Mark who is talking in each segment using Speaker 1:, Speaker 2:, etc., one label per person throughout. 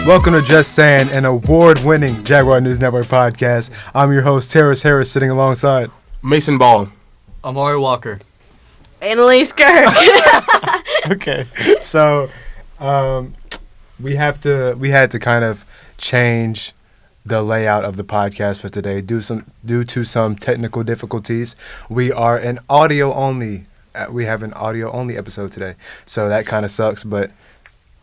Speaker 1: Welcome to Just Sayin, an award-winning Jaguar News Network podcast. I'm your host, Terris Harris, sitting alongside
Speaker 2: Mason Ball.
Speaker 3: Amari Walker.
Speaker 4: Annalise Kirk.
Speaker 1: Okay, so we had to kind of change the layout of the podcast for today due to some technical difficulties. We are an audio only. We have an audio only episode today, so that kind of sucks. But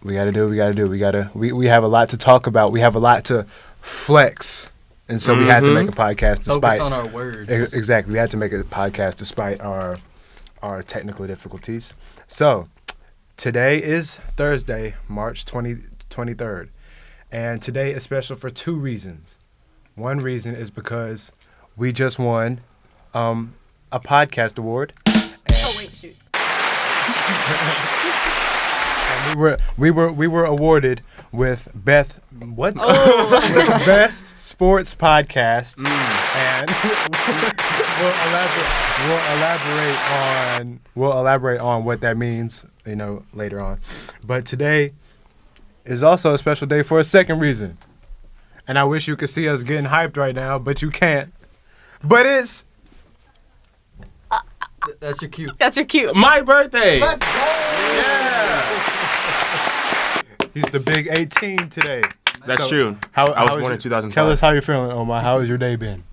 Speaker 1: we got to do what we got to do. We have a lot to talk about. We have a lot to flex, and so we had to make a podcast despite.
Speaker 3: Focus on our words.
Speaker 1: Exactly, we had to make a podcast despite our technical difficulties. So today is Thursday, March 23rd. And today is special for two reasons. One reason is because we just won a podcast award.
Speaker 4: Oh wait, shoot.
Speaker 1: And we were awarded with Best Sports Podcast. And we'll elaborate on what that means, later on. But today is also a special day for a second reason. And I wish you could see us getting hyped right now, but you can't. But it's...
Speaker 3: That's your cue.
Speaker 4: That's your cue.
Speaker 2: My birthday.
Speaker 1: Let's go! Yeah! He's the big 18 today.
Speaker 2: That's true. I was born in 2005.
Speaker 1: Tell us how you're feeling, Omar. How has your day been?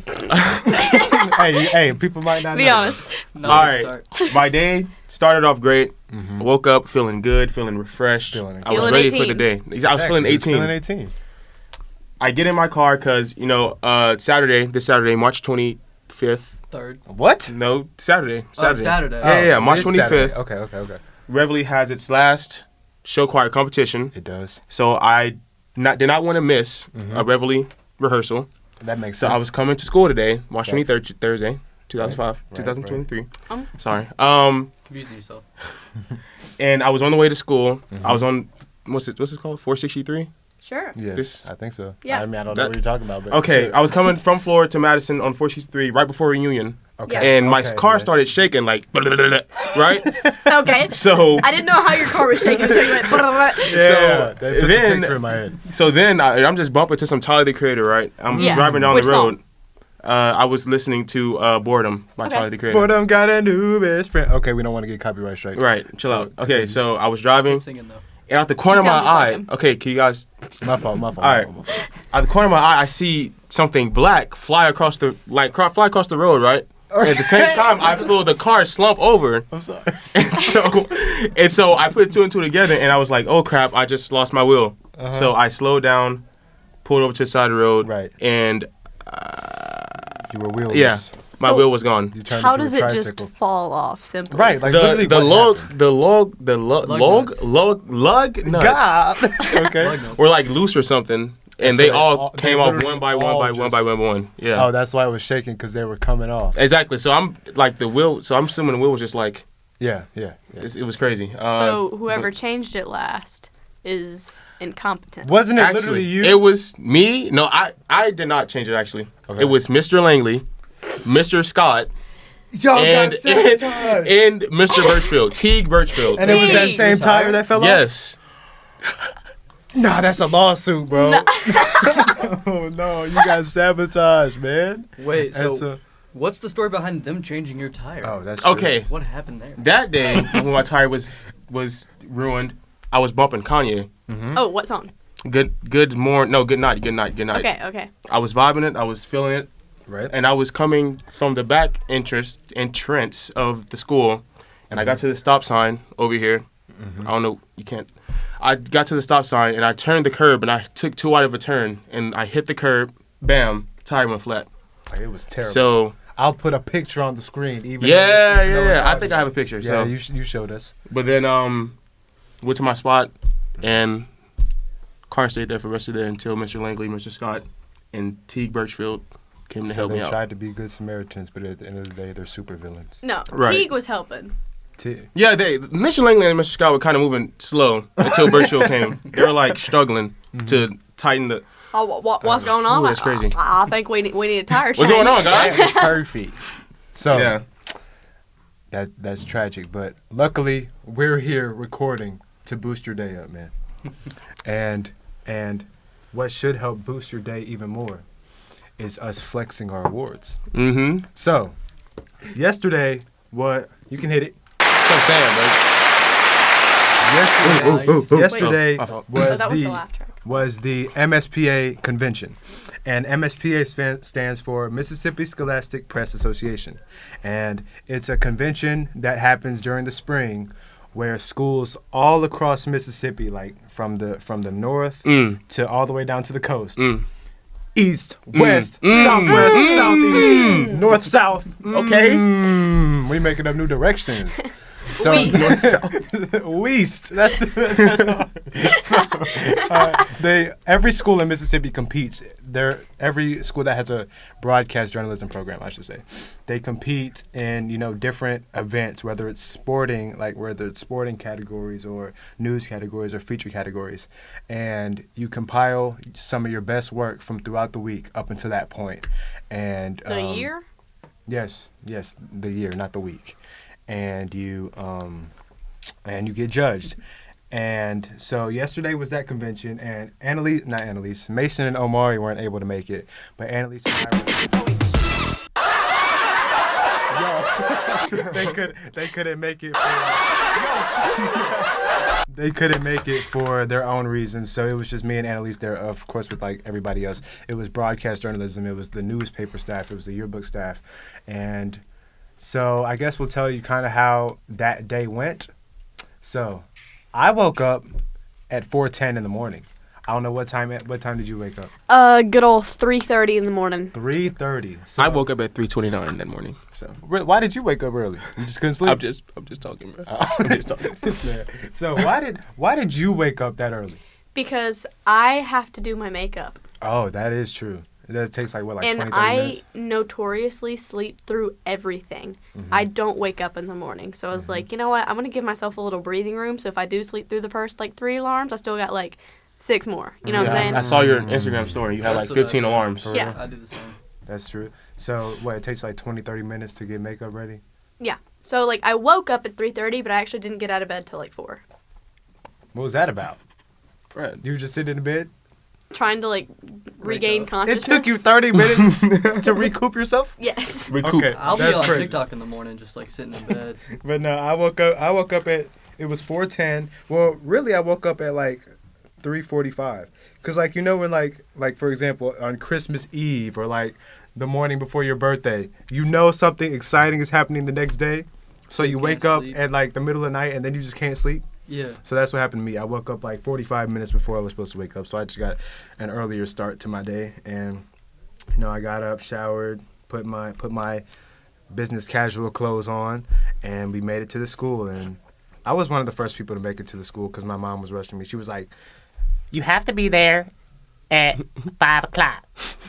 Speaker 1: hey, people might not know.
Speaker 4: Be honest.
Speaker 3: No,
Speaker 2: All right.
Speaker 3: start.
Speaker 2: My day started off great. Woke up feeling good, feeling refreshed. I was
Speaker 4: Feeling
Speaker 2: ready
Speaker 4: 18.
Speaker 2: for the day. I was feeling 18.
Speaker 1: Feeling 18.
Speaker 2: I get in my car because, this Saturday, March 25th.
Speaker 3: Third.
Speaker 1: What?
Speaker 2: No, Saturday.
Speaker 3: Oh, Saturday.
Speaker 2: Yeah, March
Speaker 1: It is Saturday.
Speaker 2: 25th.
Speaker 1: Okay.
Speaker 2: Reveille has its last show choir competition.
Speaker 1: It does.
Speaker 2: So I did not want to miss a Reveille rehearsal.
Speaker 1: That makes
Speaker 2: So
Speaker 1: sense.
Speaker 2: I was coming to school today, March
Speaker 1: Right.
Speaker 2: 23rd, Thursday, 2005,
Speaker 1: Right.
Speaker 2: 2023.
Speaker 4: Right.
Speaker 2: Sorry.
Speaker 3: Confusing yourself.
Speaker 2: And I was on the way to school. I was on, what's it called? 463?
Speaker 4: Sure.
Speaker 1: Yes, I think so.
Speaker 4: Yeah.
Speaker 1: I mean, I don't know what you're talking about. But
Speaker 2: Okay,
Speaker 1: sure.
Speaker 2: I was coming from Florida to Madison on 463 right before reunion.
Speaker 1: Okay.
Speaker 4: Yeah.
Speaker 2: And my
Speaker 1: Okay,
Speaker 2: car
Speaker 1: yes.
Speaker 2: started shaking like, right?
Speaker 4: Okay.
Speaker 2: So
Speaker 4: I didn't know how your car was shaking. Until you went,
Speaker 1: Yeah, that puts a
Speaker 2: then-
Speaker 1: picture in my head.
Speaker 2: then I'm just bumping to some Tyler the Creator, right? I'm
Speaker 4: Yeah.
Speaker 2: driving down
Speaker 4: Which
Speaker 2: the road.
Speaker 4: song?
Speaker 2: I was listening to Boredom by
Speaker 4: Okay.
Speaker 2: Tyler the Creator.
Speaker 1: But I'm got a new best friend. Okay, we don't want to get copyright strike.
Speaker 2: Right, chill out. Okay, so I was driving,
Speaker 3: Singing though.
Speaker 2: and out the corner of
Speaker 4: You
Speaker 2: my
Speaker 4: sound just like
Speaker 2: eye,
Speaker 4: him.
Speaker 2: okay, can you guys,
Speaker 1: My fault.
Speaker 2: All right. out the corner of my eye, I see something black fly across the road, right? At the same time, I feel the car slump over,
Speaker 1: I'm sorry.
Speaker 2: and so I put two and two together, and I was like, "Oh crap! I just lost my wheel." So I slowed down, pulled over to the side of the road,
Speaker 1: Right.
Speaker 2: and
Speaker 1: You were wheelless.
Speaker 2: yeah, my
Speaker 4: So-
Speaker 2: wheel was gone.
Speaker 1: You turned
Speaker 4: How
Speaker 1: into
Speaker 4: does
Speaker 1: a
Speaker 4: it
Speaker 1: tricycle.
Speaker 4: just fall off simply?
Speaker 1: Right, like literally
Speaker 2: The
Speaker 1: what happened?
Speaker 2: lug nuts
Speaker 1: God. Okay.
Speaker 2: were like loose or something, and
Speaker 1: So
Speaker 2: they
Speaker 1: they
Speaker 2: all came off
Speaker 1: literally
Speaker 2: one by one
Speaker 1: all
Speaker 2: by one
Speaker 1: just-
Speaker 2: by one. Yeah.
Speaker 1: Oh, that's why it was shaking, because they were coming off.
Speaker 2: Exactly. So I'm like the wheel. So I'm assuming the wheel was just like
Speaker 1: Yeah.
Speaker 2: it was crazy.
Speaker 4: So whoever changed it last is incompetent.
Speaker 1: Wasn't it
Speaker 2: actually,
Speaker 1: literally you?
Speaker 2: It was me. No, I did not change it. Actually,
Speaker 1: Okay.
Speaker 2: it was Mr. Langley, Mr. Scott,
Speaker 1: Y'all
Speaker 2: and,
Speaker 1: got sabotaged.
Speaker 2: and Mr. Birchfield, Teague Birchfield.
Speaker 1: And it was that
Speaker 4: Teague.
Speaker 1: same tire that fell off?
Speaker 2: Yes.
Speaker 1: Nah, that's a lawsuit, bro. Oh, no. You got sabotaged, man.
Speaker 3: Wait,
Speaker 1: That's
Speaker 3: so what's the story behind them changing your tire?
Speaker 1: Oh, that's true.
Speaker 2: Okay.
Speaker 3: What happened there?
Speaker 2: That day when my tire was ruined, I was bumping Kanye.
Speaker 4: Oh, what song?
Speaker 2: Good night.
Speaker 4: Okay.
Speaker 2: I was vibing it. I was feeling it.
Speaker 1: Right.
Speaker 2: And I was coming from the back entrance of the school, and I got to the stop sign over here. I don't know, you can't. I got to the stop sign, and I turned the curb, and I took too wide of a turn, and I hit the curb. Bam, tire went flat.
Speaker 1: Like, it was terrible.
Speaker 2: So
Speaker 1: I'll put a picture on the screen. Even
Speaker 2: yeah.
Speaker 1: it's
Speaker 2: I think I have a picture.
Speaker 1: Yeah,
Speaker 2: So,
Speaker 1: you showed us.
Speaker 2: but then went to my spot, and car stayed there for the rest of the day until Mr. Langley, Mr. Scott, and Teague Birchfield came to
Speaker 1: So
Speaker 2: help me
Speaker 1: they
Speaker 2: out.
Speaker 1: tried to be good Samaritans, but at the end of the day, they're super villains.
Speaker 4: No,
Speaker 2: Right.
Speaker 4: Teague was helping.
Speaker 2: Yeah, Mr. Langley and Mr. Scott were kind of moving slow until Birchfield came. They were like struggling to tighten the.
Speaker 4: Oh, what's going on?
Speaker 2: Ooh, that's crazy.
Speaker 4: I think we need a tire change.
Speaker 2: What's going on, guys?
Speaker 1: That's perfect. So
Speaker 2: Yeah.
Speaker 1: that's tragic, but luckily we're here recording to boost your day up, man. And And what should help boost your day even more is us flexing our awards.
Speaker 2: Mm-hmm.
Speaker 1: So, yesterday, what you can hit it.
Speaker 2: That's what I'm saying,
Speaker 1: Yesterday
Speaker 2: my fault.
Speaker 1: was
Speaker 4: that was the
Speaker 1: the
Speaker 4: laugh track.
Speaker 1: MSPA convention, and MSPA stands for Mississippi Scholastic Press Association, and it's a convention that happens during the spring, where schools all across Mississippi, like from the north to all the way down to the coast. East, west, southwest, southeast, north, south. Okay, we making up new directions. So West. That's every school in Mississippi competes. Every school that has a broadcast journalism program, I should say, they compete in different events, whether it's sporting categories or news categories or feature categories, and you compile some of your best work from throughout the week up until that point. And
Speaker 4: The year?
Speaker 1: Yes, the year, not the week. And you get judged. And so yesterday was that convention, and Mason and Omari weren't able to make it, but Annalise and I they couldn't make it they couldn't make it for their own reasons. So it was just me and Annalise there, of course, with like everybody else. It was broadcast journalism, it was the newspaper staff, it was the yearbook staff. And so I guess we'll tell you kind of how that day went. So I woke up at 4:10 in the morning. I don't know what time did you wake up?
Speaker 4: Good old 3:30 in the morning.
Speaker 1: 3:30. So
Speaker 2: I woke up at 3:29 that morning. So
Speaker 1: why did you wake up early? You just couldn't sleep?
Speaker 2: I'm just talking, bro. I'm just talking.
Speaker 1: So why did you wake up that early?
Speaker 4: Because I have to do my makeup.
Speaker 1: Oh, that is true. That takes like 20, 30
Speaker 4: And
Speaker 1: minutes?
Speaker 4: I notoriously sleep through everything. I don't wake up in the morning. So I was like, you know what? I'm going to give myself a little breathing room. So if I do sleep through the first 3 alarms, I still got 6 more. You know what I'm saying?
Speaker 2: I saw your Instagram story. You had
Speaker 3: That's
Speaker 2: 15
Speaker 3: what I do.
Speaker 2: alarms.
Speaker 4: Yeah.
Speaker 3: I do the same.
Speaker 1: That's true. So it takes 20, 30 minutes to get makeup ready?
Speaker 4: Yeah. So I woke up at 3:30, but I actually didn't get out of bed till 4.
Speaker 1: What was that about?
Speaker 2: Fred.
Speaker 1: You were just sitting in bed?
Speaker 4: Trying to regain
Speaker 3: up.
Speaker 4: consciousness.
Speaker 1: It took you 30 minutes to recoup yourself?
Speaker 4: Yes.
Speaker 1: Okay.
Speaker 3: I'll be
Speaker 1: That's
Speaker 3: on
Speaker 1: crazy.
Speaker 3: TikTok in the morning, just sitting in bed.
Speaker 1: But no, I woke up at, it was 4:10. Well, really I woke up at 3:45. Cuz when for example on Christmas Eve or the morning before your birthday, something exciting is happening the next day. So you wake up
Speaker 3: sleep.
Speaker 1: at the middle of the night and then you just can't sleep.
Speaker 3: Yeah.
Speaker 1: So that's what happened to me. I woke up 45 minutes before I was supposed to wake up. So I just got an earlier start to my day, and I got up, showered, put my business casual clothes on, and we made it to the school. And I was one of the first people to make it to the school because my mom was rushing me. She was like, "You have to be there at 5 o'clock."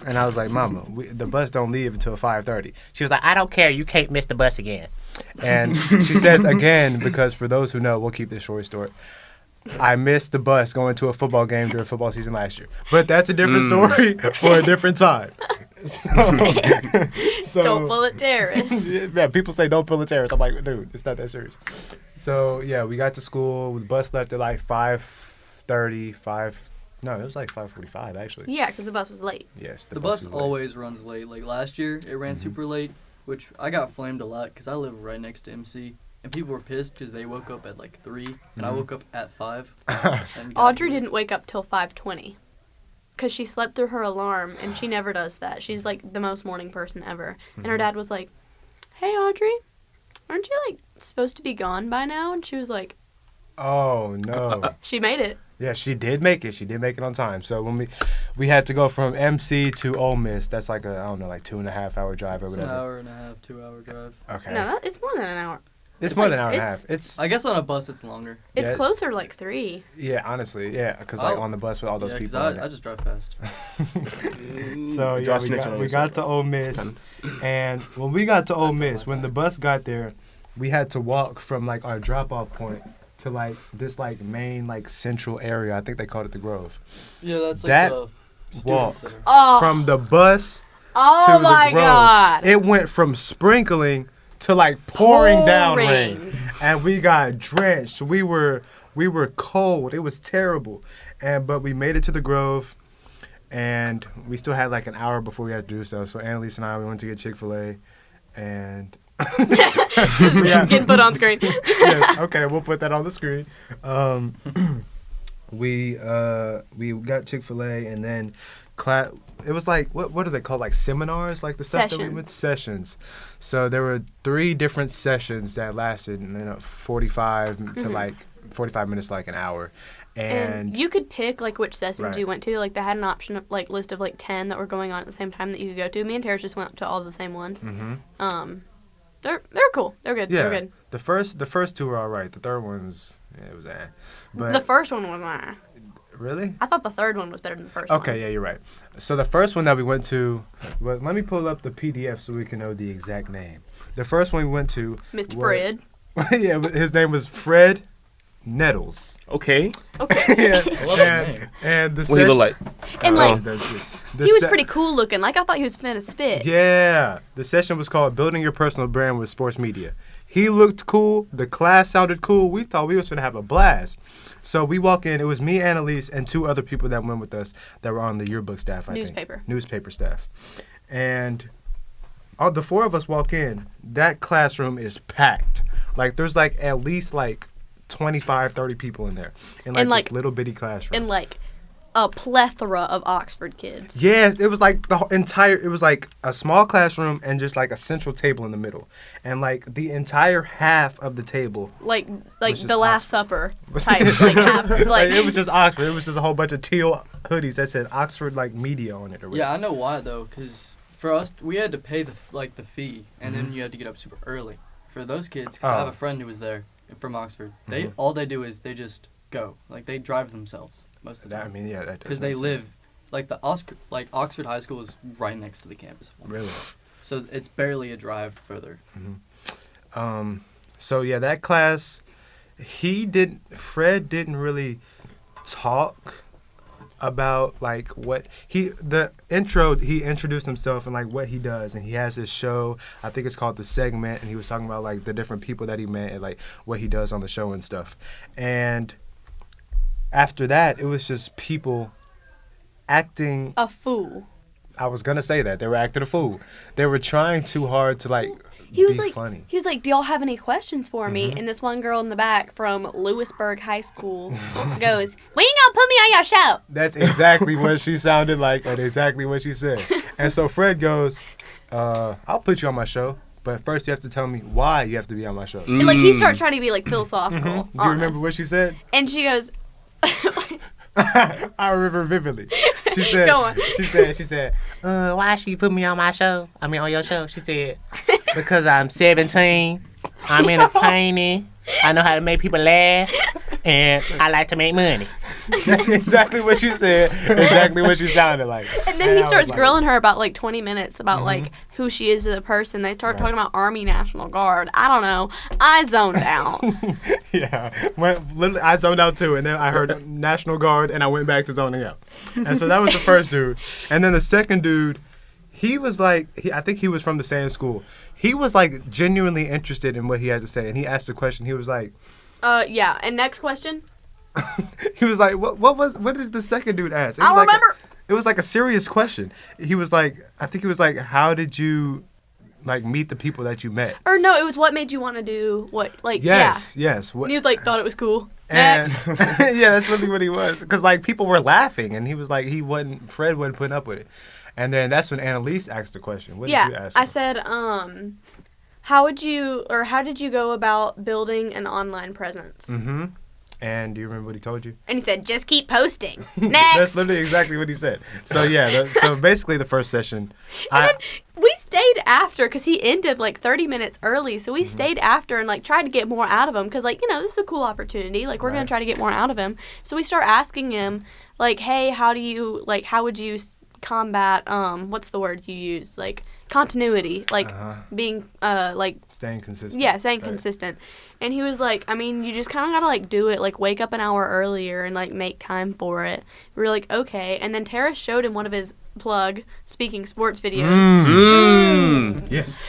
Speaker 1: And I was like, "Mama, the bus don't leave until 5:30." She was like, "I don't care. You can't miss the bus again." And she says again, because for those who know, we'll keep this short. I missed the bus going to a football game during football season last year. But that's a different story for a different time. So
Speaker 4: Don't pull it, Terris.
Speaker 1: yeah, people say don't pull a Terris. I'm like, dude, it's not that serious. So, yeah, we got to school. The bus left at 5:30, No, it was 5:45, actually.
Speaker 4: Yeah, because the bus was late.
Speaker 1: Yes,
Speaker 3: The bus
Speaker 1: was late.
Speaker 3: always runs late. Last year, it ran super late, which I got flamed a lot because I live right next to MC. And people were pissed because they woke up at 3, and I woke up at 5. And got
Speaker 4: Audrey
Speaker 3: here.
Speaker 4: didn't wake up till 5:20. Because she slept through her alarm, and she never does that. She's the most morning person ever. And her dad was like, "Hey, Audrey, aren't you supposed to be gone by now?" And she was like,
Speaker 1: Oh, no.
Speaker 4: "She made it."
Speaker 1: Yeah, she did make it. She did make it on time. So when we had to go from MC to Ole Miss, that's a 2.5 hour drive or
Speaker 3: It's an
Speaker 1: whatever.
Speaker 3: hour and a half, 2 hour drive.
Speaker 1: Okay.
Speaker 4: No, it's more than an hour.
Speaker 1: it's
Speaker 4: it's
Speaker 1: more
Speaker 4: like-
Speaker 1: than an hour and a
Speaker 4: it's-
Speaker 1: half. It's
Speaker 3: I guess on a bus it's longer.
Speaker 4: It's
Speaker 1: Yeah.
Speaker 4: closer to 3.
Speaker 1: yeah, honestly, yeah, because
Speaker 3: Oh.
Speaker 1: on the bus with all those
Speaker 3: Yeah, 'cause
Speaker 1: people. on there.
Speaker 3: I just drive fast.
Speaker 1: So yeah,
Speaker 2: Draw snitch on
Speaker 1: we got to Ole Miss, and when we got to Ole Miss, when the bus got there, we had to walk from our drop off point to this main central area. I think they called it the Grove.
Speaker 3: Yeah, that's
Speaker 1: That
Speaker 3: the
Speaker 1: walk.
Speaker 3: student center.
Speaker 4: Oh,
Speaker 1: From the bus
Speaker 4: oh
Speaker 1: to
Speaker 4: my
Speaker 1: the Grove,
Speaker 4: God.
Speaker 1: it went from sprinkling to pouring down rain,
Speaker 4: Pouring.
Speaker 1: and we got drenched. We were We were cold. It was terrible. But we made it to the Grove, and we still had like an hour before we had to do stuff. So Annalise and I, we went to get Chick-fil-A, and
Speaker 4: Getting put on screen.
Speaker 1: yes, okay, we'll put that on the screen. We got Chick-fil-A, and then it was like, what are they called, like seminars, like the stuff that we went to? Sessions. So there were 3 different sessions that lasted 45 to like 45 minutes to like an hour. And
Speaker 4: you could pick like which sessions
Speaker 1: right.
Speaker 4: you went to. Like they had an option of like list of like 10 that were going on at the same time that you could go to. Me and Terris just went to all the same ones.
Speaker 1: Mm-hmm.
Speaker 4: They're cool. They're good.
Speaker 1: Yeah.
Speaker 4: They're good.
Speaker 1: The first 2 were all right. The third one's it was But
Speaker 4: The first one was
Speaker 1: really?
Speaker 4: I thought the third one was better than the first one.
Speaker 1: Okay, yeah, you're right. So the first one that we went to, well, let me pull up the PDF so we can know the exact name. The first one we went to,
Speaker 4: Mr. Fred.
Speaker 1: yeah, his name was Fred Nettles.
Speaker 2: Okay.
Speaker 1: Yeah,
Speaker 3: I love that name.
Speaker 1: and the
Speaker 2: What he look like?
Speaker 4: And like
Speaker 1: he
Speaker 4: he was pretty cool looking. Like I thought he was finna spit.
Speaker 1: Yeah, the session was called "Building Your Personal Brand with Sports Media." He looked cool. The class sounded cool. We thought we was gonna have a blast. So we walk in. It was me, Annalise, and 2 other people that went with us that were on the yearbook staff. I think newspaper staff, and all the 4 of us walk in. That classroom is packed. Like there's like at least like 25, 30 people in there in like this little bitty classroom.
Speaker 4: And like a plethora of Oxford kids.
Speaker 1: Yeah, it was like it was like a small classroom and just like a central table in the middle. And like the entire half of the table.
Speaker 4: Like the Last Supper type. Like
Speaker 1: it was just Oxford. It was just a whole bunch of teal hoodies that said Oxford like media on it or whatever.
Speaker 3: Yeah, I know why though, because for us, we had to pay the fee, and then you had to get up super early. For those kids, because I have a friend who was there from Oxford. All they do is they just go. Like they drive themselves most of the time.
Speaker 1: I mean, yeah, that
Speaker 3: because they live like Oxford High School is right next to the campus.
Speaker 1: Really?
Speaker 3: So it's barely a drive further.
Speaker 1: Mm-hmm. So yeah, that class, Fred didn't really talk about like he introduced himself and like what he does, and he has his show. I think it's called The Segment, and he was talking about like the different people that he met and like what he does on the show and stuff. And after that, it was just people acting
Speaker 4: a fool.
Speaker 1: I was gonna say that they were acting a fool. They were trying too hard to like
Speaker 4: he was
Speaker 1: be
Speaker 4: like
Speaker 1: funny.
Speaker 4: He was like, "Do y'all have any questions for me?" And this one girl in the back from Lewisburg High School goes, "When you gonna put me on your show?"
Speaker 1: That's exactly what she sounded like and exactly what she said. And so Fred goes, "I'll put you on my show, but first you have to tell me why you have to be on my show."
Speaker 4: And like he starts trying to be like philosophical.
Speaker 1: Do you remember what she said?
Speaker 4: And she goes.
Speaker 1: I remember vividly. She said,
Speaker 4: Go on.
Speaker 1: She said, why she put me on my show? I mean, on your show. She said, because I'm 17, I'm entertaining, I know how to make people laugh, and I like to make money. That's exactly what she said. Exactly what she sounded like.
Speaker 4: And then he starts grilling her about like 20 minutes about like who she is as a person. They start talking about Army National Guard. I don't know. I zoned out.
Speaker 1: Yeah. Literally, I zoned out too. And then I heard National Guard and I went back to zoning out. And so that was the first dude. And then the second dude, he was like, I think he was from the same school. He was like genuinely interested in what he had to say. And he asked a question. He was like,
Speaker 4: yeah. And next question?
Speaker 1: He was like, what did the second dude ask?
Speaker 4: I remember.
Speaker 1: It was like a serious question. He was like, I think he was like, how did you like meet the people that you met?
Speaker 4: Or no, it was what made you want to do what, like,
Speaker 1: yes.
Speaker 4: And he was like, thought it was cool.
Speaker 1: And
Speaker 4: Next.
Speaker 1: yeah, that's really what he was. Because like people were laughing and he was like, Fred wasn't putting up with it. And then that's when Annalise asked the question. What did you ask her?
Speaker 4: I said, how did you go about building an online presence?
Speaker 1: Mm-hmm. And do you remember what he told you?
Speaker 4: And he said, just keep posting. Next.
Speaker 1: That's literally exactly what he said. So yeah, so basically the first session.
Speaker 4: And then we stayed after because he ended like 30 minutes early. So we stayed after and like tried to get more out of him because like, you know, this is a cool opportunity. Like we're going to try to get more out of him. So we start asking him like, hey, how would you combat, what's the word you use? Like continuity, like being, like.
Speaker 1: Staying consistent.
Speaker 4: Yeah, staying consistent. And he was like, I mean, you just kind of got to, like, do it. Like, wake up an hour earlier and, like, make time for it. We were like, okay. And then Terris showed him one of his speaking sports videos.
Speaker 1: Yes.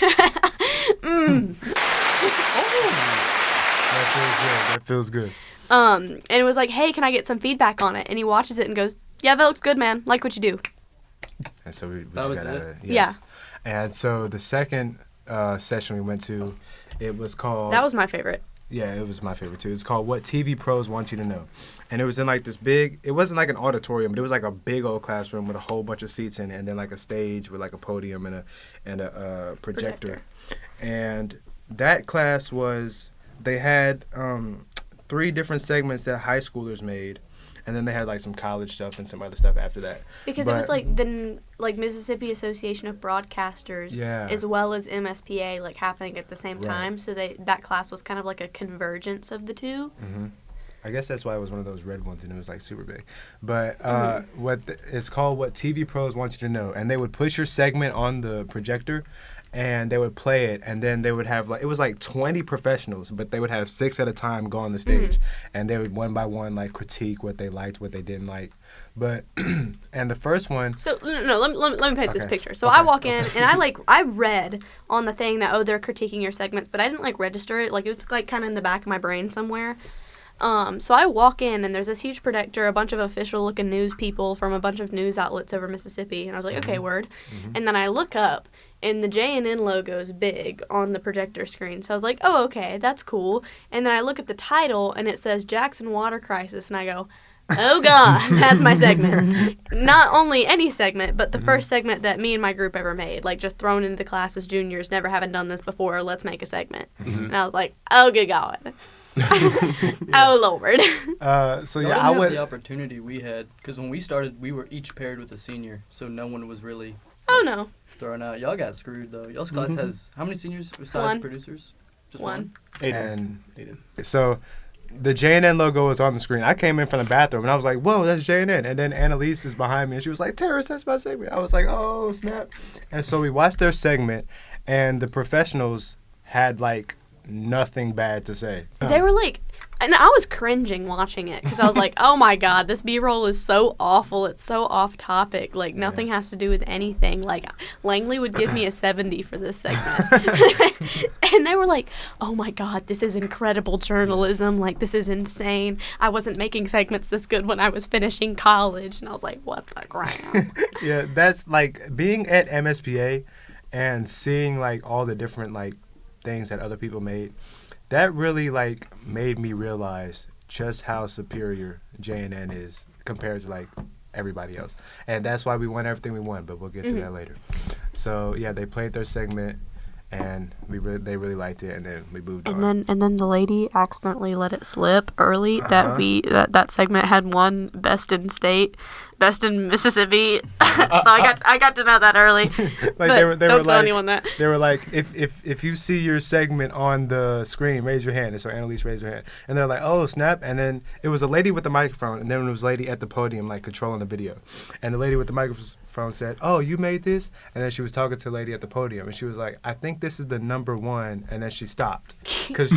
Speaker 4: Mm.
Speaker 1: That feels good.
Speaker 4: And it was like, hey, can I get some feedback on it? And he watches it and goes, yeah, that looks good, man. Like what you do.
Speaker 1: And so we
Speaker 3: That
Speaker 1: just
Speaker 3: was
Speaker 1: got
Speaker 3: it?
Speaker 1: out of it.
Speaker 4: Yeah.
Speaker 1: And so the second session we went to, it was called...
Speaker 4: That was my favorite.
Speaker 1: Yeah, it was my favorite too. It's called What TV Pros Want You to Know. And it was in like this big, it wasn't like an auditorium, but it was like a big old classroom with a whole bunch of seats in it, and then like a stage with like a podium and a projector. And that class was, they had 3 different segments that high schoolers made. And then they had like some college stuff and some other stuff after that.
Speaker 4: Because it was like the Mississippi Association of Broadcasters, as well as MSPA, like happening at the same time. So that class was kind of like a convergence of the two.
Speaker 1: Mm-hmm. I guess that's why it was one of those red ones and it was like super big. But it's called What TV Pros Want You to Know, and they would push your segment on the projector. And they would play it, and then they would have it was like 20 professionals, but they would have 6 at a time go on the stage, and they would one by one like critique what they liked, what they didn't like. But and the first one.
Speaker 4: So no, let me paint this picture. So I walk in and I read on the thing that they're critiquing your segments, but I didn't like register it. Like it was like kind of in the back of my brain somewhere. So I walk in and there's this huge projector, a bunch of official looking news people from a bunch of news outlets over Mississippi, and I was like, okay, word. And then I look up. And the J&N logo is big on the projector screen. So I was like, oh, okay, that's cool. And then I look at the title, and it says Jackson Water Crisis. And I go, oh, God, that's my segment. Not only any segment, but the first segment that me and my group ever made. Like, just thrown into the class as juniors, never having done this before, let's make a segment. And I was like, oh, good God. Oh, Lord.
Speaker 1: So,
Speaker 3: Y'all
Speaker 1: yeah,
Speaker 3: didn't
Speaker 1: I
Speaker 3: have
Speaker 1: went...
Speaker 3: the opportunity we had. Because when we started, we were each paired with a senior. So no one was really...
Speaker 4: Oh, no.
Speaker 3: Thrown out. Y'all got screwed though. Y'all's class has how many seniors besides
Speaker 4: One.
Speaker 3: producers? Just
Speaker 4: One.
Speaker 1: And so the J&N logo was on the screen. I came in from the bathroom and I was like, whoa, that's J&N. And then Annalise is behind me and she was like, Terris, that's my segment. I was like, oh, snap. And so we watched their segment and the professionals had like nothing bad to say.
Speaker 4: They were like, and I was cringing watching it because I was like, oh my God, this B-roll is so awful. It's so off topic. Like, nothing has to do with anything. Like, Langley would give me a 70 for this segment. And they were like, oh my God, this is incredible journalism. Like, this is insane. I wasn't making segments this good when I was finishing college. And I was like, what the crap?
Speaker 1: Yeah, that's like being at MSPA and seeing like all the different like things that other people made. That really, like, made me realize just how superior J&N is compared to, like, everybody else. And that's why we won everything we won, but we'll get to that later. So, yeah, they played their segment, and they really liked it, and then we moved on.
Speaker 4: And then the lady accidentally let it slip early that segment had won best in state, best in Mississippi. So I got to know that early.
Speaker 1: Like they were
Speaker 4: don't tell
Speaker 1: like,
Speaker 4: anyone that.
Speaker 1: They were like, if you see your segment on the screen, raise your hand. And so Annalise raised her hand, and they're like, oh snap! And then it was a lady with the microphone, and then it was a lady at the podium like controlling the video, and the lady with the microphone said, oh, you made this? And then she was talking to the lady at the podium, and she was like, I think this is the number 1, and then she stopped because she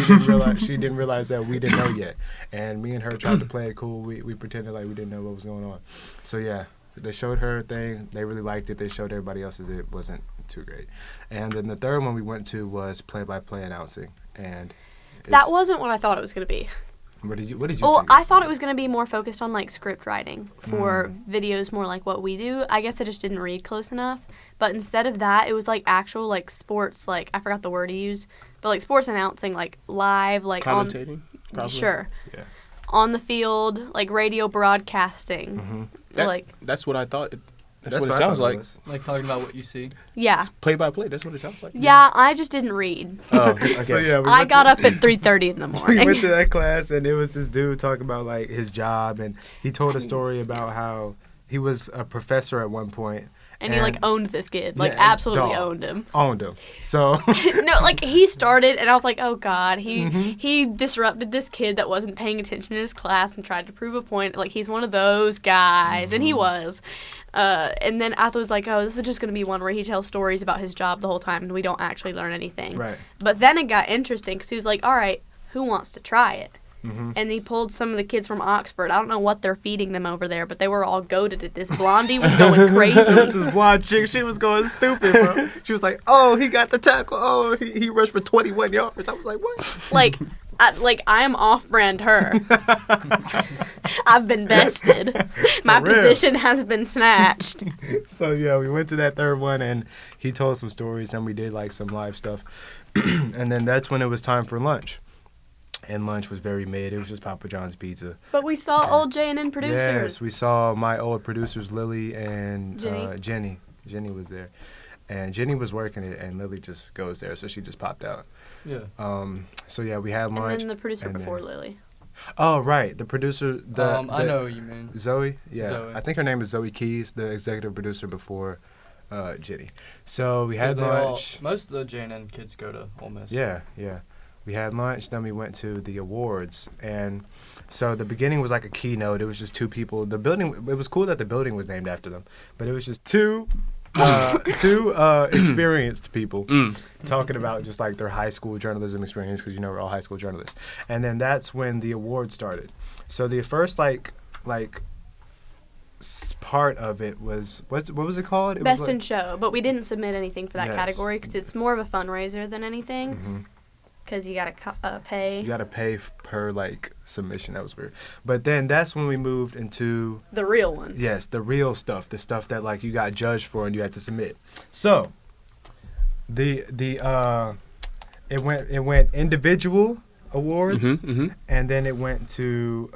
Speaker 1: didn't realize that we didn't know yet, and me and her tried to play it cool. We pretended like we didn't know what was going on. So yeah, they showed her thing. They really liked it. They showed everybody else's. It wasn't too great. And then the third one we went to was play-by-play announcing, and
Speaker 4: that wasn't what I thought it was going to be.
Speaker 1: What did you
Speaker 4: Well,
Speaker 1: think?
Speaker 4: I thought it was going to be more focused on, like, script writing for videos more like what we do. I guess I just didn't read close enough. But instead of that, it was, like, actual, like, sports, like, I forgot the word he used, but, like, sports announcing, like, live, like,
Speaker 2: commentating, probably.
Speaker 4: Sure.
Speaker 1: Yeah.
Speaker 4: On the field, like, radio broadcasting.
Speaker 2: That's what I thought. That's what it
Speaker 1: I
Speaker 2: sounds
Speaker 1: thought it
Speaker 2: like.
Speaker 1: was.
Speaker 3: Like talking about what you see.
Speaker 4: Yeah.
Speaker 2: Play by play. That's what it sounds like.
Speaker 4: Yeah, I just didn't read.
Speaker 2: Oh, okay.
Speaker 1: So yeah,
Speaker 4: I got up at 3:30 in the
Speaker 1: we
Speaker 4: morning.
Speaker 1: went to that class, and it was this dude talking about like his job, and he told a story about how he was a professor at one point.
Speaker 4: And he, like, owned this kid. Like,
Speaker 1: Yeah,
Speaker 4: absolutely
Speaker 1: dog.
Speaker 4: owned him.
Speaker 1: So
Speaker 4: No, like, he started, and I was like, oh, God. He disrupted this kid that wasn't paying attention in his class and tried to prove a point. Like, he's one of those guys. And he was. And then I was like, oh, this is just going to be one where he tells stories about his job the whole time, and we don't actually learn anything.
Speaker 1: Right.
Speaker 4: But then it got interesting, because he was like, all right, who wants to try it? And he pulled some of the kids from Oxford. I don't know what they're feeding them over there, but they were all goated at this. Blondie was going crazy.
Speaker 1: This is blonde chick. She was going stupid, bro. She was like, "Oh, he got the tackle. Oh, he rushed for 21 yards." I was like, "What?"
Speaker 4: Like, I am off-brand her. I've been bested. My position has been snatched.
Speaker 1: So yeah, we went to that third one, and he told some stories, and we did like some live stuff. And then that's when it was time for lunch. And lunch was very mid. It was just Papa John's pizza.
Speaker 4: But we saw old J&N producers.
Speaker 1: Yes, we saw my old producers, Lily and
Speaker 4: Jenny.
Speaker 1: Jenny. Jenny was there. And Jenny was working it, and Lily just goes there, so she just popped out.
Speaker 3: Yeah.
Speaker 1: So yeah, we had lunch.
Speaker 4: And then the producer before
Speaker 1: then,
Speaker 4: Lily.
Speaker 1: Oh right, the producer.
Speaker 3: I know what you mean.
Speaker 1: Zoe. Yeah,
Speaker 3: Zoe.
Speaker 1: I think her name is Zoe Keys, the executive producer before Jenny. So we had lunch.
Speaker 3: Most of the J&N kids go to Ole Miss.
Speaker 1: Yeah. We had lunch, then we went to the awards, and so the beginning was like a keynote. It was just two people. The building. It was cool that the building was named after them, but it was just two experienced people talking about just like their high school journalism experience, because we're all high school journalists. And then that's when the award started. So the first part of it was what was it called? It
Speaker 4: Best
Speaker 1: was
Speaker 4: in Show, but we didn't submit anything for that
Speaker 1: Yes.
Speaker 4: category because it's more of a fundraiser than anything.
Speaker 1: Mm-hmm.
Speaker 4: Because you gotta pay.
Speaker 1: You gotta pay per submission. That was weird. But then that's when we moved into
Speaker 4: The real ones.
Speaker 1: yes, the real stuff, the stuff that you got judged for and you had to submit. So it went individual awards, and then it went to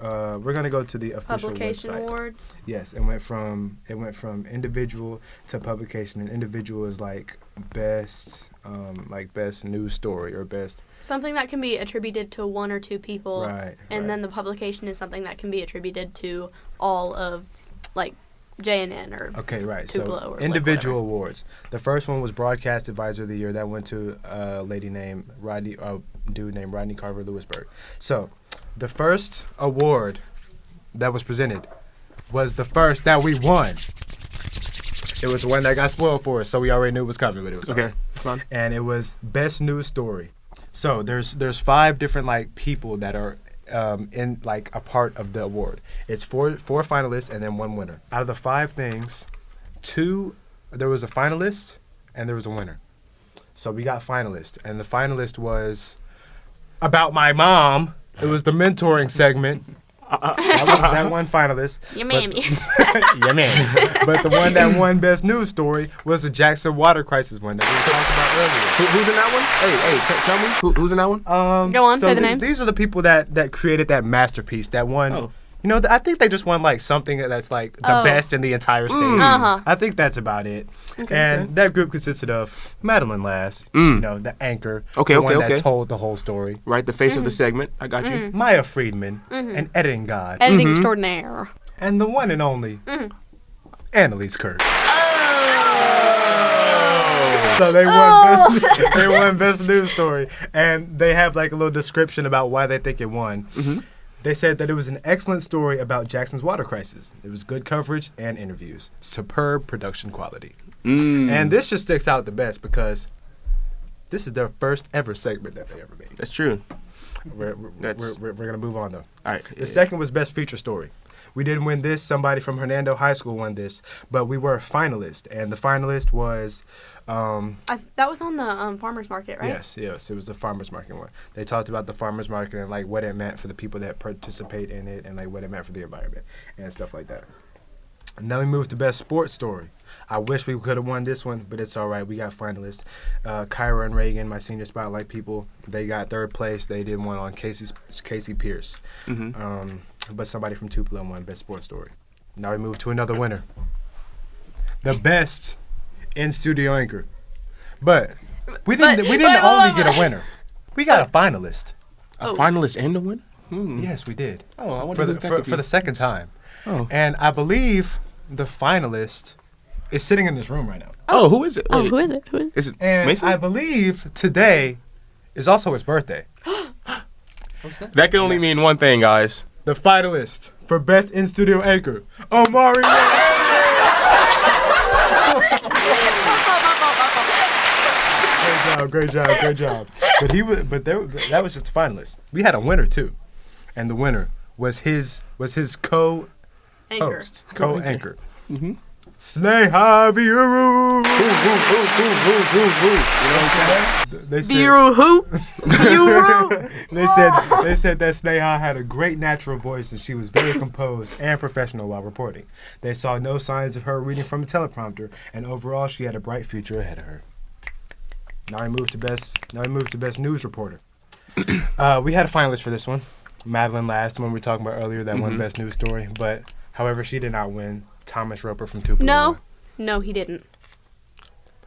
Speaker 1: we're gonna go to the official
Speaker 4: Publication
Speaker 1: website.
Speaker 4: awards.
Speaker 1: Yes, it went from individual to publication, and individual is best news story or best.
Speaker 4: Something that can be attributed to one or two people.
Speaker 1: Right.
Speaker 4: And then the publication is something that can be attributed to all of J&N or
Speaker 1: Okay, right.
Speaker 4: Tupelo
Speaker 1: So
Speaker 4: or
Speaker 1: individual
Speaker 4: whatever.
Speaker 1: awards. The first one was Broadcast Advisor of the Year. That went to a dude named Rodney Carver Lewisburg. So the first award that was presented was the first that we won. It was the one that got spoiled for us, so we already knew it was coming, but it was
Speaker 2: Okay, it's fine.
Speaker 1: And it was Best News Story. So there's 5 different people that are in a part of the award. It's four finalists and then 1 winner. Out of the 5 things, there was a finalist and there was a winner. So we got finalist, and the finalist was about my mom. It was the mentoring segment. That one finalist.
Speaker 4: Your mammy.
Speaker 1: Yeah, man. But the one that won Best News Story was the Jackson water crisis one that we talked about earlier.
Speaker 2: Who's in that one? Hey, tell me. Who's in that one?
Speaker 4: Go on, say the names.
Speaker 1: These are the people that created that masterpiece, that one.
Speaker 2: Oh.
Speaker 1: I think they just won something that's the best in the entire state.
Speaker 4: Uh-huh.
Speaker 1: I think that's about it. And that group consisted of Madeline Lass, the anchor, the one that told the whole story.
Speaker 2: Right, the face of the segment. I got you.
Speaker 1: Maya Friedman, an editing god.
Speaker 4: Editing extraordinaire.
Speaker 1: And the one and only Annalise Kirk. So they won Best News Story, and they have a little description about why they think it won. They said that it was an excellent story about Jackson's water crisis. It was good coverage and interviews. Superb production quality. And this just sticks out the best because this is their first ever segment that they ever made.
Speaker 2: That's true.
Speaker 1: We're going to move on, though.
Speaker 2: All right.
Speaker 1: The second was Best Feature Story. We didn't win this. Somebody from Hernando High School won this. But we were a finalist. And the finalist was...
Speaker 4: that was on the farmer's market, right?
Speaker 1: Yes. It was the farmer's market one. They talked about the farmer's market and what it meant for the people that participate in it and what it meant for the environment and stuff like that. And now we move to Best Sports Story. I wish we could have won this one, but it's all right. We got finalists. Kyra and Reagan, my senior spotlight people, they got 3rd place. They did one on Casey Pierce. But somebody from Tupelo won Best Sports Story. Now we move to another winner. The best in-studio anchor. But we didn't only get a winner. We got a finalist.
Speaker 2: A finalist and a winner?
Speaker 1: Yes, we did.
Speaker 2: Oh, I wonder
Speaker 1: for the second time.
Speaker 2: Oh.
Speaker 1: And I believe the finalist is sitting in this room right now.
Speaker 2: Oh, who is it?
Speaker 4: Oh,
Speaker 2: Wait.
Speaker 4: who is it?
Speaker 2: Is it
Speaker 1: And
Speaker 2: Mason?
Speaker 1: I believe today is also his birthday.
Speaker 3: What's that?
Speaker 2: That can only mean one thing, guys.
Speaker 1: The finalist for Best In-Studio Anchor, Omari. Great job. That was just a finalist. We had a winner too, and the winner was his co-host,
Speaker 4: Anchor.
Speaker 1: co-anchor. Sneh Javier. They said, they said that Sneha had a great natural voice and she was very composed and professional while reporting. They saw no signs of her reading from a teleprompter, and overall she had a bright future ahead of her. Now we move to best news reporter. We had a finalist for this one. Madeline last, the one we were talking about earlier, that won best news story, but however she did not win. Thomas Roper from Tupelo.
Speaker 4: No, he didn't.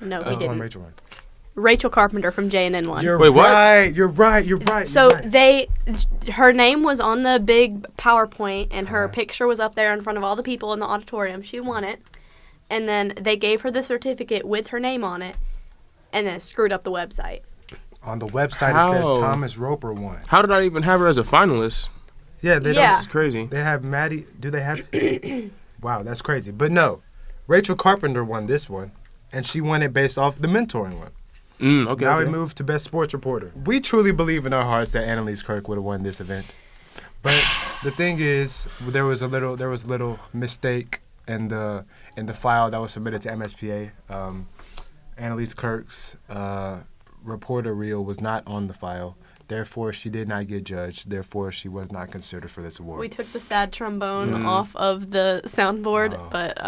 Speaker 4: No, he didn't.
Speaker 1: Rachel won.
Speaker 4: Rachel Carpenter from JNN won.
Speaker 1: Wait, what? You're right.
Speaker 4: So her name was on the big PowerPoint, and her picture was up there in front of all the people in the auditorium. She won it, and then they gave her the certificate with her name on it, and then screwed up the website.
Speaker 1: On the website it says Thomas Roper won.
Speaker 2: How did I even have her as a finalist?
Speaker 1: Yeah,
Speaker 2: This is crazy.
Speaker 1: They have Maddie. Do they have? Wow, that's crazy. But no, Rachel Carpenter won this one, and she won it based off the mentoring one.
Speaker 2: Okay.
Speaker 1: Now we move to best sports reporter. We truly believe in our hearts that Annalise Kirk would have won this event, but the thing is, there was a little mistake in the file that was submitted to MSPA. Annalise Kirk's reporter reel was not on the file. Therefore, she did not get judged. Therefore, she was not considered for this award.
Speaker 4: We took the sad trombone off of the soundboard, but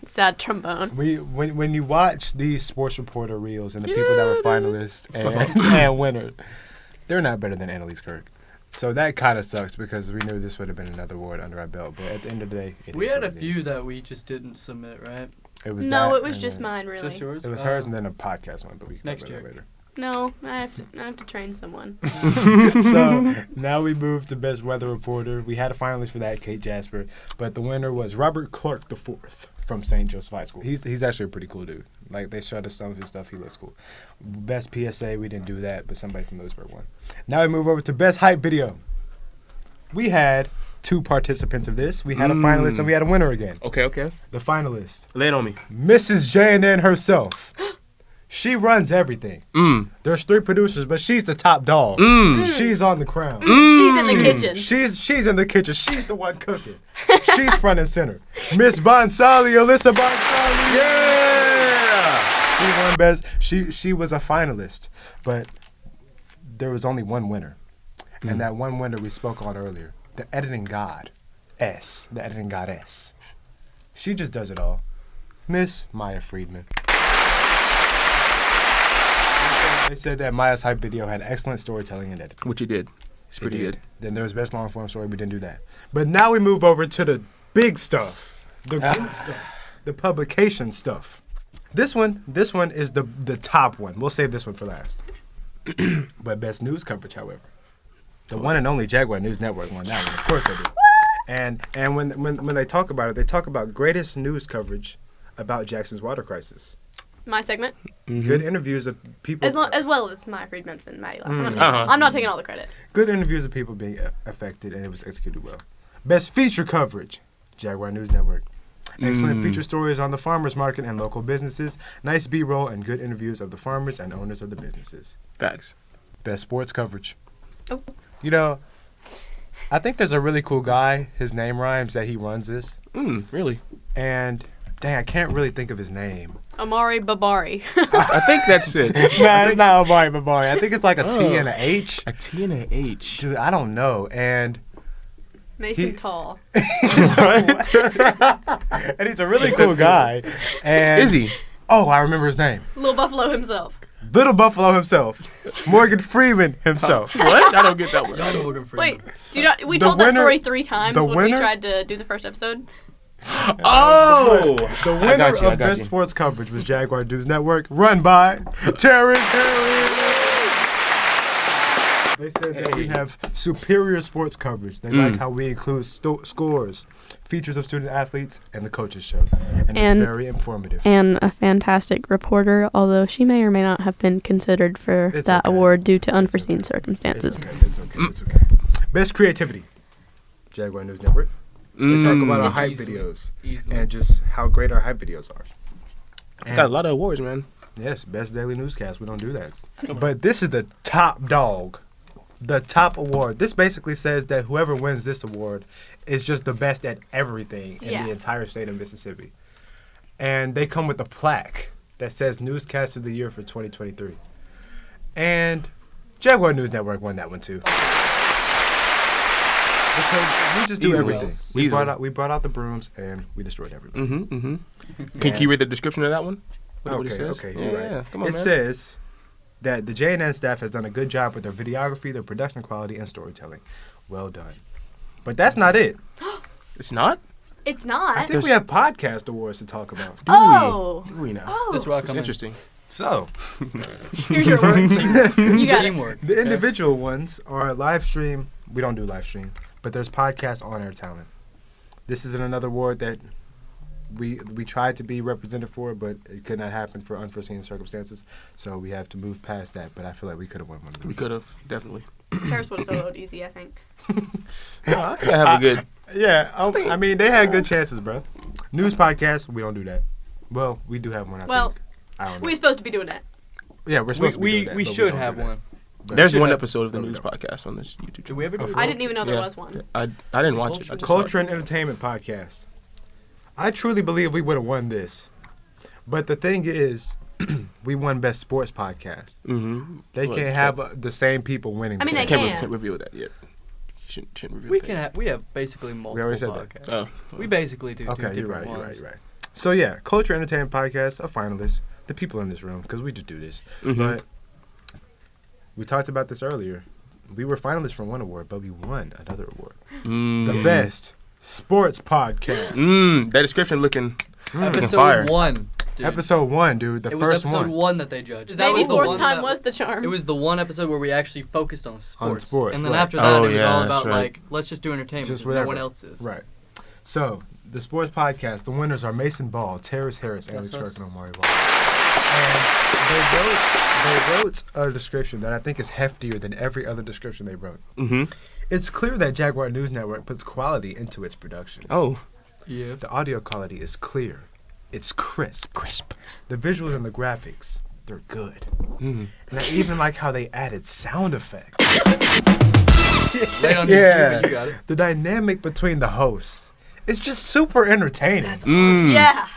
Speaker 4: sad trombone.
Speaker 1: When you watch these sports reporter reels and the people that were finalists and winners, they're not better than Annalise Kirk. So that kind of sucks because we knew this would have been another award under our belt. But at the end of the day,
Speaker 3: we had a few that we just didn't submit, right?
Speaker 1: It was
Speaker 4: it was just mine, really.
Speaker 3: Just yours?
Speaker 1: It was hers and then a podcast one, but we can
Speaker 3: next
Speaker 1: talk about
Speaker 3: year
Speaker 1: that later.
Speaker 4: No, I have to train someone.
Speaker 1: So now we move to best weather reporter. We had a finalist for that, Kate Jasper, but the winner was Robert Clark IV from St. Joseph High School. He's actually a pretty cool dude. Like, they showed us some of his stuff. He looks cool. Best PSA, we didn't do that, but somebody from Lewisburg won. Now we move over to best hype video. We had 2 participants of this. We had a finalist and we had a winner again.
Speaker 2: Okay.
Speaker 1: The finalist,
Speaker 2: Lay it on me.
Speaker 1: Mrs. J&N herself. She runs everything. There's 3 producers, but she's the top dog. She's on the crown.
Speaker 4: She's in the kitchen.
Speaker 1: She's in the kitchen. She's the one cooking. She's front and center. Miss Bhansali, Alyssa Bhansali.
Speaker 2: Yeah.
Speaker 1: She won best. She was a finalist, but there was only one winner, and that one winner we spoke on earlier, the editing god, the editing goddess. She just does it all. Miss Maya Friedman. They said that Maya's hype video had excellent storytelling and editing.
Speaker 2: Which you did. It's pretty good.
Speaker 1: Then there was best long form story. We didn't do that. But now we move over to the big stuff, the good stuff, the publication stuff. This one is the top one. We'll save this one for last. But best news coverage, however, the one and only Jaguar News Network won that one. Of course they did. And when they talk about it, they talk about greatest news coverage about Jackson's water crisis.
Speaker 4: My segment.
Speaker 1: Good interviews of people.
Speaker 4: As well as Maya Friedman's and Maddie Last. I'm not taking all the credit.
Speaker 1: Good interviews of people being affected, and it was executed well. Best feature coverage, Jaguar News Network. Excellent feature stories on the farmers market and local businesses. Nice B-roll and good interviews of the farmers and owners of the businesses.
Speaker 2: Facts.
Speaker 1: Best sports coverage.
Speaker 4: Oh.
Speaker 1: You know, I think there's a really cool guy. His name rhymes that he runs this.
Speaker 2: Really?
Speaker 1: And dang, I can't really think of his name.
Speaker 4: Amari Babari.
Speaker 2: I think that's it.
Speaker 1: No, it's not Amari Babari. I think it's like a T and an H.
Speaker 2: A T and an H.
Speaker 1: Dude, I don't know. And
Speaker 4: Mason Tall.
Speaker 1: and he's a really cool guy. And
Speaker 2: Is he?
Speaker 1: Oh, I remember his name.
Speaker 4: Little Buffalo himself.
Speaker 1: Little Buffalo himself. Morgan Freeman himself.
Speaker 2: What? I don't get that one.
Speaker 3: Y'all know Morgan Freeman.
Speaker 4: Wait, do you not? We
Speaker 1: The
Speaker 4: told that
Speaker 1: winner-
Speaker 4: story 3 times
Speaker 1: the
Speaker 4: when we
Speaker 1: winner-
Speaker 4: tried to do the first episode.
Speaker 2: Oh!
Speaker 1: The
Speaker 2: I
Speaker 1: winner
Speaker 2: got you.
Speaker 1: of Best Sports Coverage was Jaguar News Network, run by Terris Harris. They said that we have superior sports coverage. They like how we include scores, features of student athletes, and the coaches show. And it's very informative.
Speaker 4: And a fantastic reporter, although she may or may not have been considered for
Speaker 1: It's
Speaker 4: that
Speaker 1: okay.
Speaker 4: award due to unforeseen circumstances.
Speaker 1: It's okay. Best creativity, Jaguar News Network. They talk about our
Speaker 3: Just
Speaker 1: hype
Speaker 3: easily.
Speaker 1: videos
Speaker 3: Easily.
Speaker 1: and just how great our hype videos are. And
Speaker 2: Got a lot of awards, man.
Speaker 1: yes, best daily newscast. We don't do that. But this is the top dog, the top award. This basically says that whoever wins this award is just the best at everything in the entire state of Mississippi. And they come with a plaque that says Newscast of the Year for 2023. And Jaguar News Network won that one too. Because we just do
Speaker 2: Easily.
Speaker 1: everything. We brought out the brooms and we destroyed everybody.
Speaker 2: Can you read the description of that one? What it
Speaker 1: Okay,
Speaker 2: says?
Speaker 1: okay,
Speaker 2: Yeah,
Speaker 1: you're right.
Speaker 2: yeah. Come on,
Speaker 1: It
Speaker 2: man.
Speaker 1: says that the JNN staff has done a good job with their videography, their production quality, and storytelling. Well done. But that's not it.
Speaker 2: It's not?
Speaker 4: It's
Speaker 1: I
Speaker 4: not.
Speaker 1: think we have podcast awards to talk about.
Speaker 4: Oh.
Speaker 2: Do we now?
Speaker 4: Oh.
Speaker 3: This rock
Speaker 2: It's interesting.
Speaker 1: So,
Speaker 4: Here's your word. You got it.
Speaker 3: Teamwork.
Speaker 1: the individual ones are live stream. We don't do live stream, but there's podcast on-air talent. This is another award that we tried to be represented for, but it could not happen for unforeseen circumstances. So we have to move past that. But I feel like we could have won one of those.
Speaker 2: We could have, definitely.
Speaker 4: Terris would have soloed easy, I think.
Speaker 2: I think I have a good.
Speaker 1: Yeah, I mean they had good chances, bro. News podcast, we don't do that. Well, we do have one. I think. I don't know.
Speaker 4: We're supposed to be doing that.
Speaker 1: Yeah, we're supposed to be doing that,
Speaker 3: We
Speaker 1: but
Speaker 3: should
Speaker 1: don't
Speaker 3: have
Speaker 1: do that.
Speaker 3: one.
Speaker 1: But
Speaker 2: There's
Speaker 3: should
Speaker 2: one
Speaker 3: have-
Speaker 2: episode of the
Speaker 1: Oh,
Speaker 2: news
Speaker 1: no.
Speaker 2: podcast on this YouTube
Speaker 3: Did
Speaker 2: channel.
Speaker 3: we ever do
Speaker 1: I
Speaker 4: I
Speaker 3: it?
Speaker 4: didn't even know there
Speaker 2: Yeah.
Speaker 4: was one.
Speaker 2: I didn't watch it. I just
Speaker 1: Culture and Entertainment Podcast. I truly believe we would have won this. But the thing is, we won Best Sports Podcast.
Speaker 2: Mm-hmm.
Speaker 1: They can't have the same people winning.
Speaker 4: I mean,
Speaker 1: the
Speaker 4: they
Speaker 1: same.
Speaker 4: can.
Speaker 2: Can't reveal that yet. Shouldn't reveal
Speaker 3: We
Speaker 2: that.
Speaker 3: can have. We have basically multiple
Speaker 1: already said that.
Speaker 3: podcasts.
Speaker 2: Oh.
Speaker 3: We basically do two
Speaker 1: Okay, you're
Speaker 3: different
Speaker 1: right,
Speaker 3: ones.
Speaker 1: you're right. So yeah, Culture and Entertainment Podcast, a finalist. The people in this room, because we just do this.
Speaker 2: Mhm.
Speaker 1: But we talked about this earlier. We were finalists for one award, but we won another award. The Best Sports Podcast.
Speaker 2: That description looking fire.
Speaker 3: Episode 1. Dude.
Speaker 1: Episode 1, dude. The
Speaker 3: It was
Speaker 1: first
Speaker 3: episode
Speaker 1: one.
Speaker 3: 1 that they judged.
Speaker 4: Maybe
Speaker 3: the
Speaker 4: fourth
Speaker 3: one
Speaker 4: time
Speaker 3: that-
Speaker 4: was the charm.
Speaker 3: It was the one episode where we actually focused on sports.
Speaker 1: sports,
Speaker 3: And then
Speaker 1: right.
Speaker 3: after that,
Speaker 2: Oh,
Speaker 3: it was
Speaker 2: yeah,
Speaker 3: all
Speaker 2: that's
Speaker 3: about,
Speaker 2: right.
Speaker 3: like, let's just do entertainment
Speaker 1: Just
Speaker 3: because no one
Speaker 1: whatever.
Speaker 3: else is.
Speaker 1: Right. So, the Sports Podcast, the winners are Mason Ball, Terris Harris, Allie
Speaker 3: That's us.
Speaker 1: Church, and Omari Ball. And they wrote a description that I think is heftier than every other description they wrote.
Speaker 2: Mm-hmm.
Speaker 1: It's clear that Jaguar News Network puts quality into its production.
Speaker 2: Oh.
Speaker 3: Yeah.
Speaker 1: The audio quality is clear. It's crisp.
Speaker 2: Crisp.
Speaker 1: The visuals and the graphics, they're good.
Speaker 2: Mm-hmm.
Speaker 1: And I even like how they added sound effects.
Speaker 3: Right on
Speaker 1: Yeah.
Speaker 3: you got it.
Speaker 1: The dynamic between the hosts is just super entertaining.
Speaker 4: Yeah.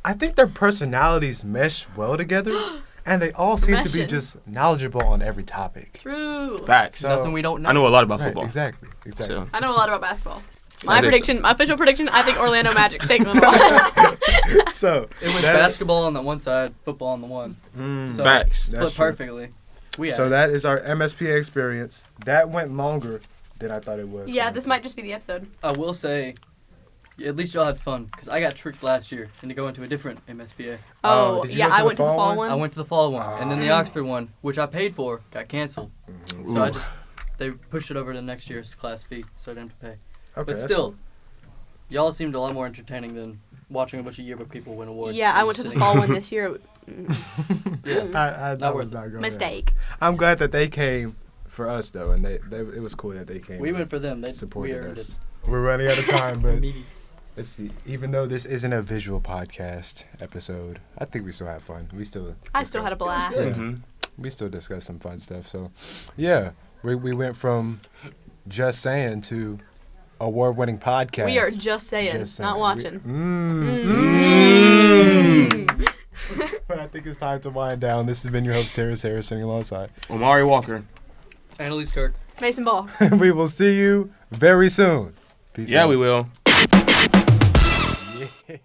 Speaker 1: I think their personalities mesh well together, and they all seem to be
Speaker 4: Meshing.
Speaker 1: just knowledgeable on every topic.
Speaker 4: True.
Speaker 2: Facts.
Speaker 1: So-
Speaker 3: Nothing we don't know.
Speaker 2: I know a lot about
Speaker 1: Right,
Speaker 2: football.
Speaker 1: exactly.
Speaker 2: So.
Speaker 4: I know a lot about basketball.
Speaker 2: Sounds
Speaker 4: My official prediction, I think Orlando Magic's taking them all.
Speaker 1: So
Speaker 3: It was
Speaker 1: that-
Speaker 3: basketball on the one side, football on the one. So
Speaker 2: Facts.
Speaker 3: Split
Speaker 1: That's true.
Speaker 3: perfectly. We
Speaker 1: So
Speaker 3: had it.
Speaker 1: that is our MSPA experience. That went longer than I thought it was.
Speaker 4: Yeah, this might just be the episode.
Speaker 3: I will say, at least y'all had fun because I got tricked last year into going to a different MSPA.
Speaker 1: Oh,
Speaker 4: Oh,
Speaker 1: did you
Speaker 4: yeah,
Speaker 1: go to
Speaker 4: I
Speaker 1: the
Speaker 4: went to the
Speaker 1: fall
Speaker 4: fall
Speaker 1: one?
Speaker 4: one.
Speaker 3: I went to the fall one, and then the
Speaker 1: Ah.
Speaker 3: Oxford one, which I paid for, got canceled. So I just they pushed it over to next year's class fee, so I didn't have to pay.
Speaker 1: Okay,
Speaker 3: But
Speaker 1: that's
Speaker 3: still, y'all seemed a lot more entertaining than watching a bunch of yearbook people win awards.
Speaker 4: Yeah, I
Speaker 3: and
Speaker 4: went to the
Speaker 3: sitting-
Speaker 4: fall one this year.
Speaker 3: Yeah.
Speaker 1: that
Speaker 3: Not
Speaker 1: was
Speaker 3: worth
Speaker 1: not good.
Speaker 4: Mistake.
Speaker 1: I'm glad that they came for us though, and they it was cool that they came.
Speaker 3: We
Speaker 1: and
Speaker 3: went for them. They
Speaker 1: supported
Speaker 3: we earned
Speaker 1: us. We're running out of time, but
Speaker 3: it.
Speaker 1: let's see. Even though this isn't a visual podcast episode, I think we still have fun.
Speaker 4: I still had a blast.
Speaker 3: good.
Speaker 2: Mhm.
Speaker 1: We still discussed some fun stuff. So, yeah, we went from just saying to award-winning podcast.
Speaker 4: We are just saying,
Speaker 1: Just
Speaker 4: not
Speaker 1: saying.
Speaker 4: watching.
Speaker 1: But I think it's time to wind down. This has been your host, Terris Harris, sitting alongside.
Speaker 2: Omari Walker.
Speaker 3: Annalise Kirk.
Speaker 4: Mason Ball.
Speaker 1: We will see you very soon. Peace out.
Speaker 2: Yeah, we will.
Speaker 1: Yeah.